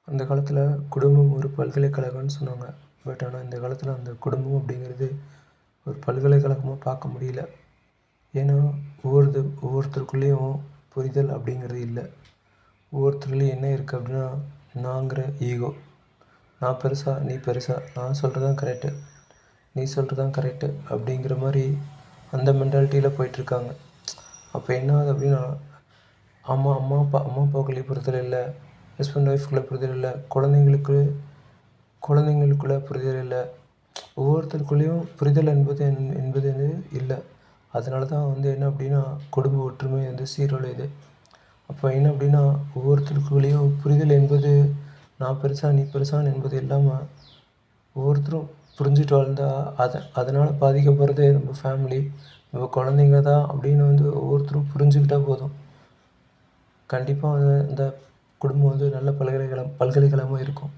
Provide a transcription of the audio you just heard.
அந்த காலத்தில் குடும்பம் ஒரு பல்கலைக்கழகம்னு சொன்னாங்க. பட் ஆனால் இந்த காலத்தில் அந்த குடும்பம் அப்படிங்கிறது ஒரு பல்கலைக்கழகமாக பார்க்க முடியல. ஏன்னா ஒவ்வொருத்தருக்குள்ளேயும் புரிதல் அப்படிங்கிறது இல்லை. ஒவ்வொருத்தருலையும் என்ன இருக்குது அப்படின்னா, நாங்கிற ஈகோ. நான் பெருசா, நீ பெருசா, நான் சொல்கிறது தான் கரெக்டு, நீ சொல்கிறது தான் கரெக்டு அப்படிங்கிற மாதிரி அந்த மென்டாலிட்டியில் போயிட்டுருக்காங்க. அப்போ என்ன ஆகுது அப்படின்னா, அம்மா அப்பாவுக்குள்ளே புரிதல் இல்லை, ஹஸ்பண்ட் ஒய்ஃப்குள்ளே புரிதல் இல்லை, குழந்தைங்களுக்குள்ளே புரிதல் இல்லை. ஒவ்வொருத்தருக்குள்ளேயும் புரிதல் என்பது இல்லை. அதனால தான் என்ன அப்படின்னா, குடும்ப ஒற்றுமை சீரழியுது. அப்போ என்ன அப்படின்னா, ஒவ்வொருத்தருக்குள்ளேயும் புரிதல் என்பது நான் பெருசா, நீ பெருசான்னு என்பது இல்லாமல் ஒவ்வொருத்தரும் புரிஞ்சுட்டு வாழ்ந்தா அதனால் பாதிக்கப்படுறதே நம்ம ஃபேமிலி, நம்ம குழந்தைங்க தான் அப்படின்னு ஒவ்வொருத்தரும் புரிஞ்சுக்கிட்டா போதும். கண்டிப்பாக இந்த குடும்பம் நல்ல பல்கலைக்கழகமாக இருக்கும்.